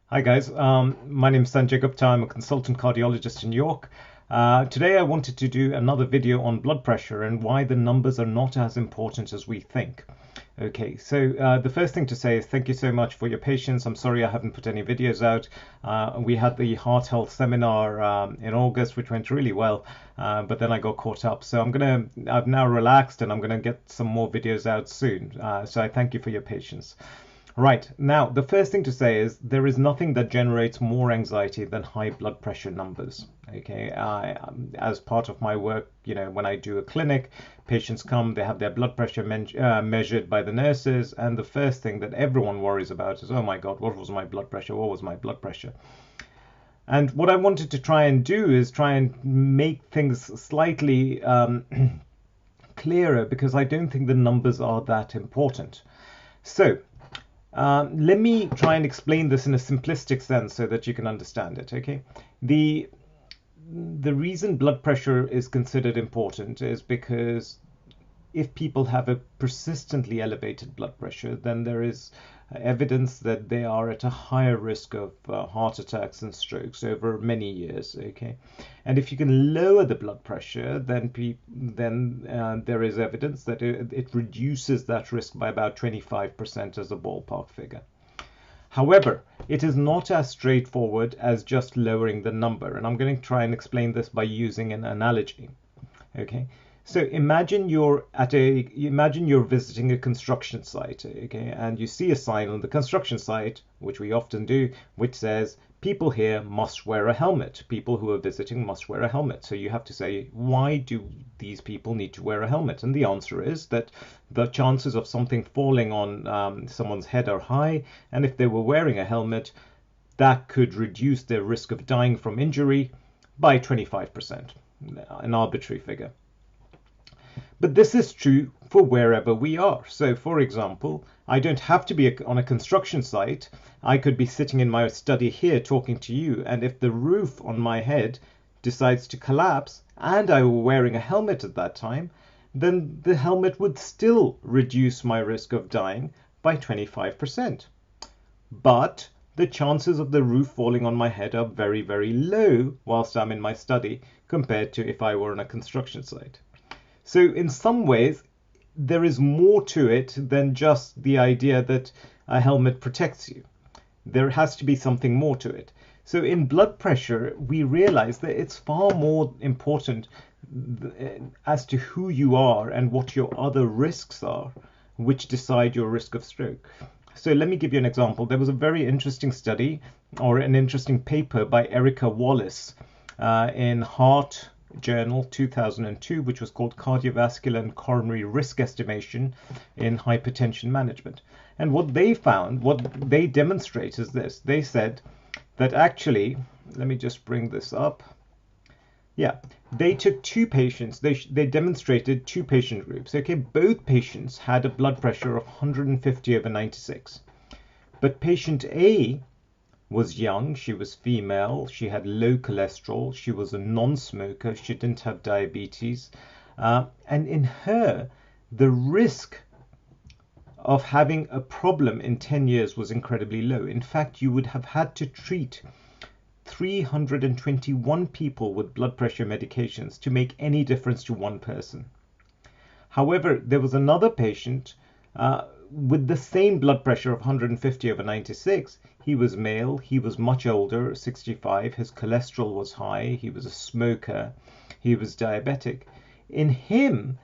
Hi guys, my name is Sanjay Gupta. I'm a consultant cardiologist in York. Today I wanted to do another video on blood pressure and why the numbers are not as important as we think. Okay, so the first thing to say is thank you so much for your patience. I'm sorry I haven't put any videos out. We had the heart health seminar in August, which went really well, but then I got caught up. So I've now relaxed and I'm gonna get some more videos out soon. So I thank you for your patience. Right, now the first thing to say is there is nothing that generates more anxiety than high blood pressure numbers. Okay, as part of my work, when I do a clinic, patients come, they have their blood pressure measured by the nurses, and the first thing that everyone worries about is, oh my God, what was my blood pressure? What was my blood pressure? And what I wanted to try and do is try and make things slightly clearer because I don't think the numbers are that important. So, let me try and explain this in a simplistic sense so that you can understand it. Okay, the reason blood pressure is considered important is because if people have a persistently elevated blood pressure, then there is evidence that they are at a higher risk of heart attacks and strokes over many years. Okay, and if you can lower the blood pressure, then there is evidence that it reduces that risk by about 25% as a ballpark figure. However, it is not as straightforward as just lowering the number, and I'm going to try and explain this by using an analogy. Okay, so imagine you're visiting a construction site, okay, and you see a sign on the construction site, which we often do, which says people here must wear a helmet. People who are visiting must wear a helmet. So you have to say, why do these people need to wear a helmet? And the answer is that the chances of something falling on someone's head are high, and if they were wearing a helmet, that could reduce their risk of dying from injury by 25%, an arbitrary figure. But this is true for wherever we are. So, for example, I don't have to be on a construction site. I could be sitting in my study here talking to you, and if the roof on my head decides to collapse and I were wearing a helmet at that time, then the helmet would still reduce my risk of dying by 25%. But the chances of the roof falling on my head are very, very low whilst I'm in my study compared to if I were on a construction site. So in some ways, there is more to it than just the idea that a helmet protects you. There has to be something more to it. So in blood pressure, we realize that it's far more important as to who you are and what your other risks are, which decide your risk of stroke. So let me give you an example. There was a very interesting study or an interesting paper by Erica Wallace in Heart Journal 2002, which was called Cardiovascular and Coronary Risk Estimation in Hypertension Management. And what they found, what they demonstrate is this. They said that actually, let me just bring this up. Yeah, they took two patients, they demonstrated two patient groups. Okay, both patients had a blood pressure of 150/96. But patient A was young, she was female, she had low cholesterol, she was a non-smoker, she didn't have diabetes, and in her, the risk of having a problem in 10 years was incredibly low. In fact, you would have had to treat 321 people with blood pressure medications to make any difference to one person. However, there was another patient with the same blood pressure of 150/96. He was male, he was much older, 65, his cholesterol was high, he was a smoker, he was diabetic. In him,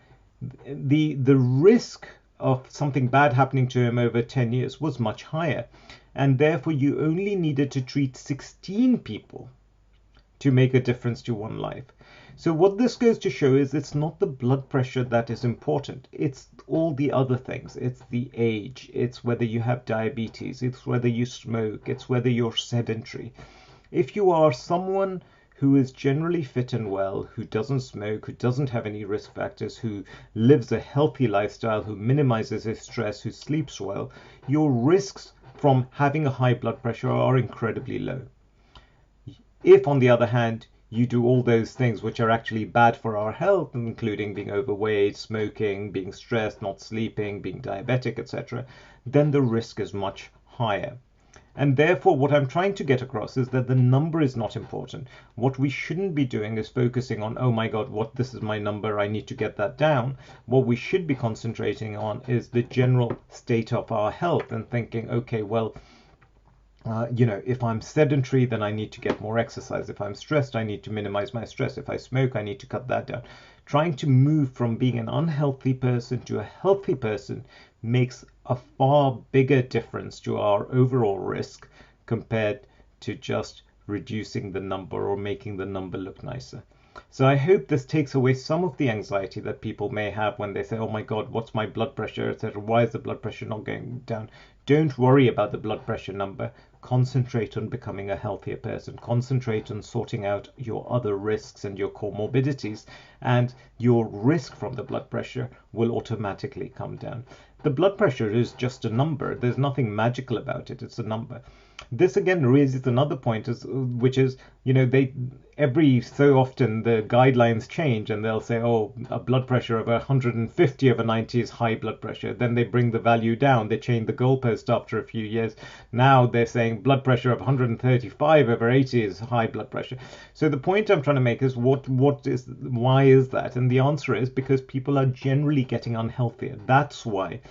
the risk of something bad happening to him over 10 years was much higher, and therefore you only needed to treat 16 people to make a difference to one life. So what this goes to show is it's not the blood pressure that is important. It's all the other things. It's the age. It's whether you have diabetes. It's whether you smoke. It's whether you're sedentary. If you are someone who is generally fit and well, who doesn't smoke, who doesn't have any risk factors, who lives a healthy lifestyle, who minimizes his stress, who sleeps well, your risks from having a high blood pressure are incredibly low. If, on the other hand, you do all those things which are actually bad for our health, including being overweight, smoking, being stressed, not sleeping, being diabetic, etc., then the risk is much higher. And therefore, what I'm trying to get across is that the number is not important. What we shouldn't be doing is focusing on, oh my God, this is my number, I need to get that down. What we should be concentrating on is the general state of our health and thinking, okay, well, if I'm sedentary, then I need to get more exercise. If I'm stressed, I need to minimize my stress. If I smoke, I need to cut that down. Trying to move from being an unhealthy person to a healthy person makes a far bigger difference to our overall risk compared to just reducing the number or making the number look nicer. So I hope this takes away some of the anxiety that people may have when they say, oh my God, what's my blood pressure, etc. Why is the blood pressure not going down? Don't worry about the blood pressure number. Concentrate on becoming a healthier person. Concentrate on sorting out your other risks and your comorbidities, and your risk from the blood pressure will automatically come down. The blood pressure is just a number. There's nothing magical about it. It's a number. This again raises another point, which is, every so often the guidelines change and they'll say, oh, a blood pressure of 150 over 90 is high blood pressure. Then they bring the value down. They change the goalpost after a few years. Now they're saying blood pressure of 135 over 80 is high blood pressure. So the point I'm trying to make is why is that? And the answer is because people are generally getting unhealthier. That's why.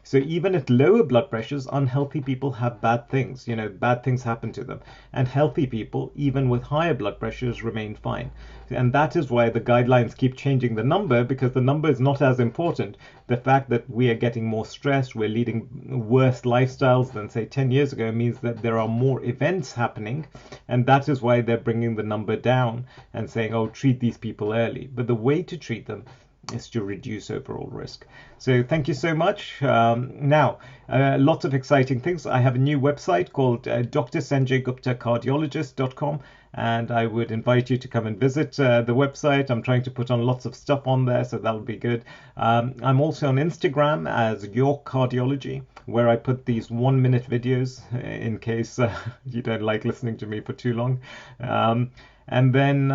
So even at lower blood pressures, unhealthy people have bad things. Bad things happen to them. And healthy people, even with higher blood pressures, remain fine. And that is why the guidelines keep changing the number, because the number is not as important. The fact that we are getting more stressed, we're leading worse lifestyles than, say, 10 years ago, means that there are more events happening. And that is why they're bringing the number down and saying, oh, treat these people early. But the way to treat them is to reduce overall risk. So thank you so much. Now, lots of exciting things. I have a new website called drsanjayguptacardiologist.com, and I would invite you to come and visit the website. I'm trying to put on lots of stuff on there, so that'll be good. I'm also on Instagram as York Cardiology, where I put these 1-minute videos in case you don't like listening to me for too long. And then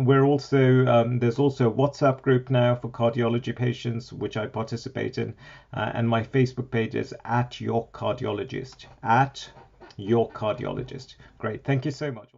we're also, there's also a WhatsApp group now for cardiology patients, which I participate in. And my Facebook page is @York Cardiologist. @York Cardiologist. Great. Thank you so much.